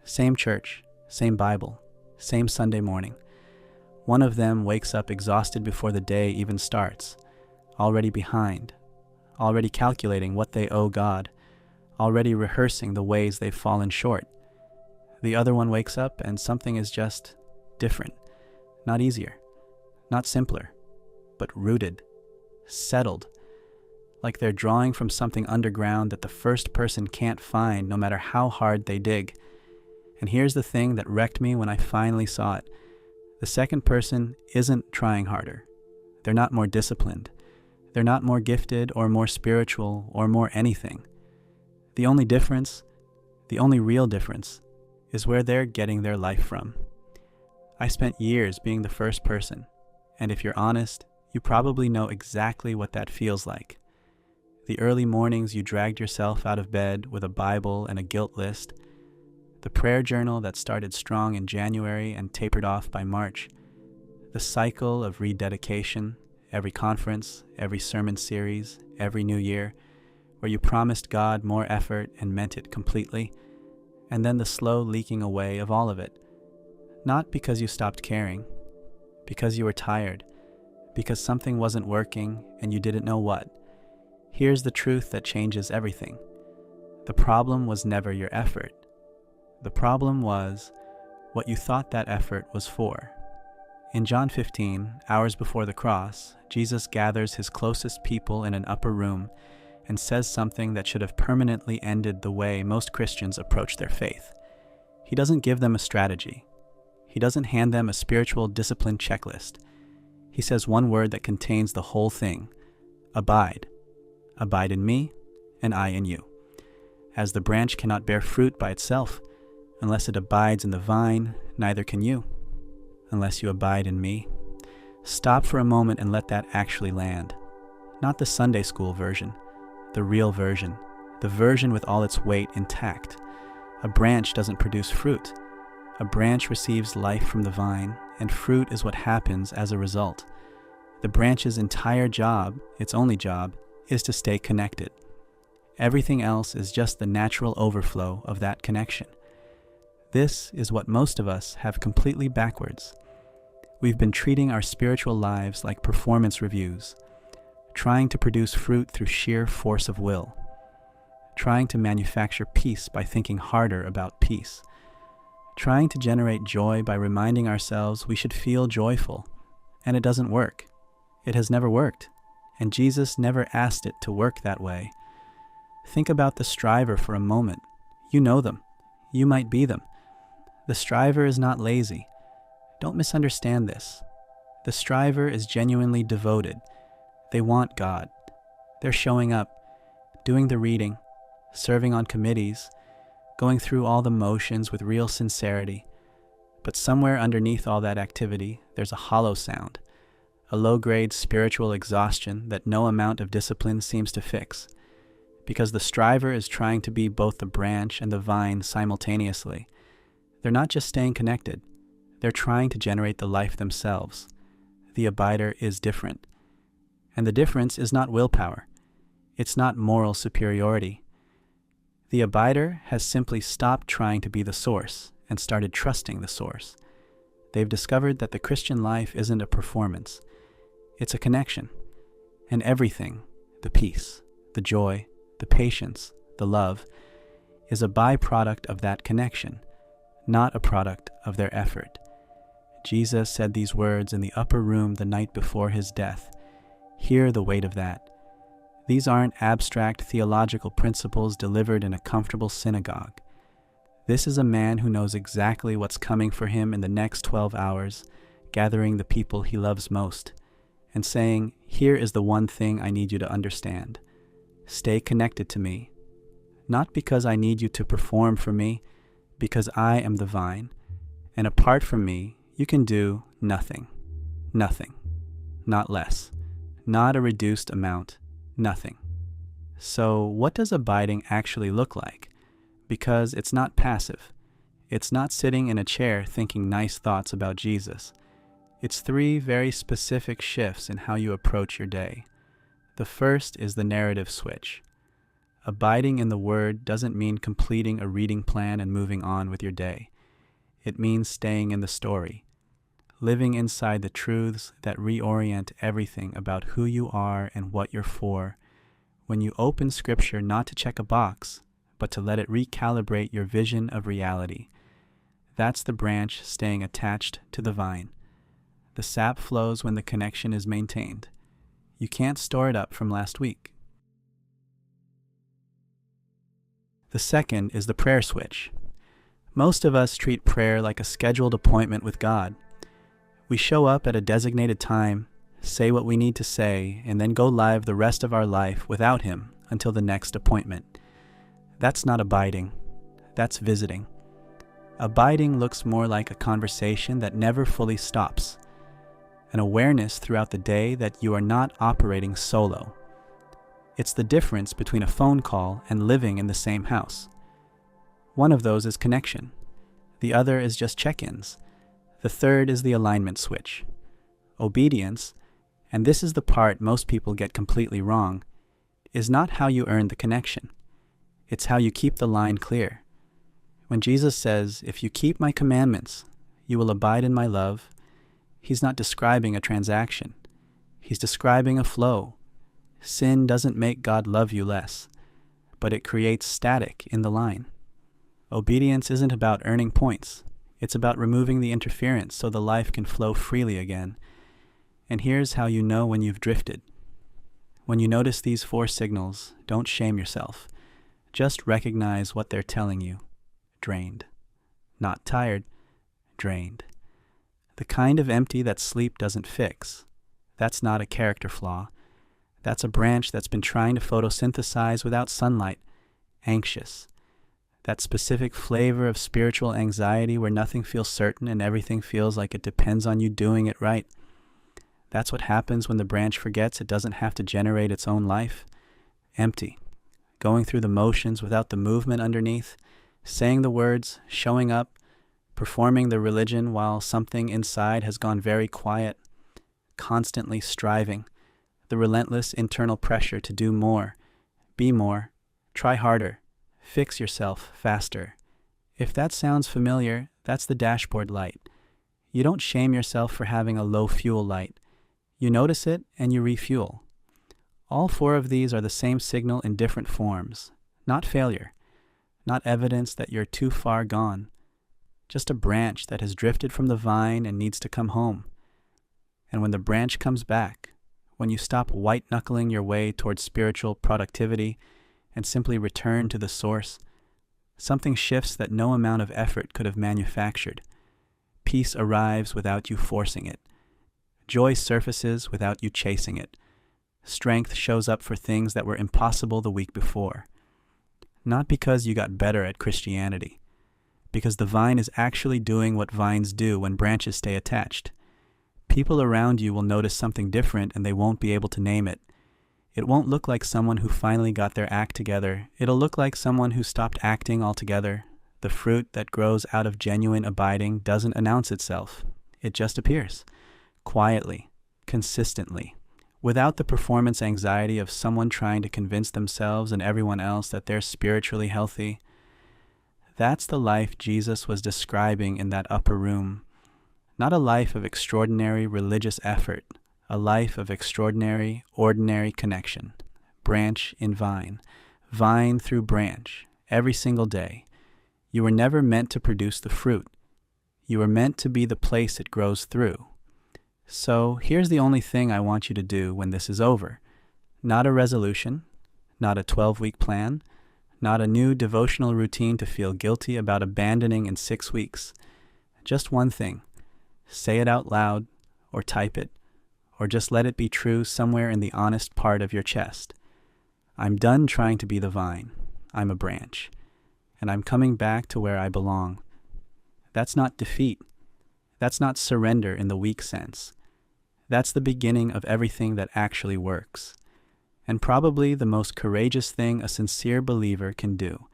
Same church, same Bible, same Sunday morning. One of them wakes up exhausted before the day even starts, already behind, already calculating what they owe God, already rehearsing the ways they've fallen short. The other one wakes up and something is just different, not easier, not simpler, but rooted, settled, like they're drawing from something underground that the first person can't find no matter how hard they dig. And here's the thing that wrecked me when I finally saw it. The second person isn't trying harder. They're not more disciplined. They're not more gifted or more spiritual or more anything. The only difference, the only real difference, is where they're getting their life from. I spent years being the first person, and if you're honest, you probably know exactly what that feels like. The early mornings you dragged yourself out of bed with a Bible and a guilt list, the prayer journal that started strong in January and tapered off by March, the cycle of rededication, every conference, every sermon series, every new year, where you promised God more effort and meant it completely, and then the slow leaking away of all of it. Not because you stopped caring, because you were tired, because something wasn't working and you didn't know what. Here's the truth that changes everything. The problem was never your effort. The problem was what you thought that effort was for. In John 15, hours before the cross, Jesus gathers his closest people in an upper room and says something that should have permanently ended the way most Christians approach their faith. He doesn't give them a strategy. He doesn't hand them a spiritual discipline checklist. He says one word that contains the whole thing: abide. Abide in me, and I in you. As the branch cannot bear fruit by itself, unless it abides in the vine, neither can you, unless you abide in me. Stop for a moment and let that actually land. Not the Sunday school version, the real version, the version with all its weight intact. A branch doesn't produce fruit. A branch receives life from the vine, and fruit is what happens as a result. The branch's entire job, its only job, is to stay connected. Everything else is just the natural overflow of that connection. This is what most of us have completely backwards. We've been treating our spiritual lives like performance reviews, trying to produce fruit through sheer force of will, trying to manufacture peace by thinking harder about peace, trying to generate joy by reminding ourselves we should feel joyful, and it doesn't work. It has never worked, and Jesus never asked it to work that way. Think about the striver for a moment. You know them. You might be them. The striver is not lazy. Don't misunderstand this. The striver is genuinely devoted. They want God. They're showing up, doing the reading, serving on committees, going through all the motions with real sincerity. But somewhere underneath all that activity, there's a hollow sound, a low-grade spiritual exhaustion that no amount of discipline seems to fix. Because the striver is trying to be both the branch and the vine simultaneously. They're not just staying connected. They're trying to generate the life themselves. The abider is different. And the difference is not willpower. It's not moral superiority. The abider has simply stopped trying to be the source and started trusting the source. They've discovered that the Christian life isn't a performance. It's a connection. And everything, the peace, the joy, the patience, the love, is a byproduct of that connection, not a product of their effort. Jesus said these words in the upper room the night before his death. Hear the weight of that. These aren't abstract theological principles delivered in a comfortable synagogue. This is a man who knows exactly what's coming for him in the next 12 hours, gathering the people he loves most, and saying, here is the one thing I need you to understand. Stay connected to me, not because I need you to perform for me, because I am the vine, and apart from me, you can do nothing. Nothing. Not less. Not a reduced amount. Nothing. So what does abiding actually look like? Because it's not passive. It's not sitting in a chair thinking nice thoughts about Jesus. It's 3 very specific shifts in how you approach your day. The first is the narrative switch. Abiding in the Word doesn't mean completing a reading plan and moving on with your day. It means staying in the story, living inside the truths that reorient everything about who you are and what you're for. When you open Scripture not to check a box, but to let it recalibrate your vision of reality, that's the branch staying attached to the vine. The sap flows when the connection is maintained. You can't store it up from last week. The second is the prayer switch. Most of us treat prayer like a scheduled appointment with God. We show up at a designated time, say what we need to say, and then go live the rest of our life without Him until the next appointment. That's not abiding. That's visiting. Abiding looks more like a conversation that never fully stops, an awareness throughout the day that you are not operating solo. It's the difference between a phone call and living in the same house. One of those is connection. The other is just check-ins. The third is the alignment switch. Obedience, and this is the part most people get completely wrong, is not how you earn the connection. It's how you keep the line clear. When Jesus says, "If you keep my commandments, you will abide in my love," He's not describing a transaction. He's describing a flow. Sin doesn't make God love you less, but it creates static in the line. Obedience isn't about earning points. It's about removing the interference so the life can flow freely again. And here's how you know when you've drifted. When you notice these 4 signals, don't shame yourself. Just recognize what they're telling you. Drained. Not tired. Drained. The kind of empty that sleep doesn't fix. That's not a character flaw. That's a branch that's been trying to photosynthesize without sunlight. Anxious. That specific flavor of spiritual anxiety where nothing feels certain and everything feels like it depends on you doing it right. That's what happens when the branch forgets it doesn't have to generate its own life. Empty. Going through the motions without the movement underneath. Saying the words, showing up, performing the religion while something inside has gone very quiet. Constantly striving. The relentless internal pressure to do more, be more, try harder, fix yourself faster. If that sounds familiar, that's the dashboard light. You don't shame yourself for having a low fuel light. You notice it and you refuel. All 4 of these are the same signal in different forms. Not failure. Not evidence that you're too far gone. Just a branch that has drifted from the vine and needs to come home. And when the branch comes back, when you stop white-knuckling your way towards spiritual productivity and simply return to the source, something shifts that no amount of effort could have manufactured. Peace arrives without you forcing it. Joy surfaces without you chasing it. Strength shows up for things that were impossible the week before. Not because you got better at Christianity, because the vine is actually doing what vines do when branches stay attached. People around you will notice something different and they won't be able to name it. It won't look like someone who finally got their act together. It'll look like someone who stopped acting altogether. The fruit that grows out of genuine abiding doesn't announce itself. It just appears. Quietly, consistently, without the performance anxiety of someone trying to convince themselves and everyone else that they're spiritually healthy. That's the life Jesus was describing in that upper room. Not a life of extraordinary religious effort, a life of extraordinary, ordinary connection. Branch in vine, vine through branch, every single day. You were never meant to produce the fruit. You were meant to be the place it grows through. So here's the only thing I want you to do when this is over. Not a resolution, not a 12-week plan, not a new devotional routine to feel guilty about abandoning in 6 weeks. Just one thing. Say it out loud, or type it, or just let it be true somewhere in the honest part of your chest. I'm done trying to be the vine. I'm a branch. And I'm coming back to where I belong. That's not defeat. That's not surrender in the weak sense. That's the beginning of everything that actually works. And probably the most courageous thing a sincere believer can do.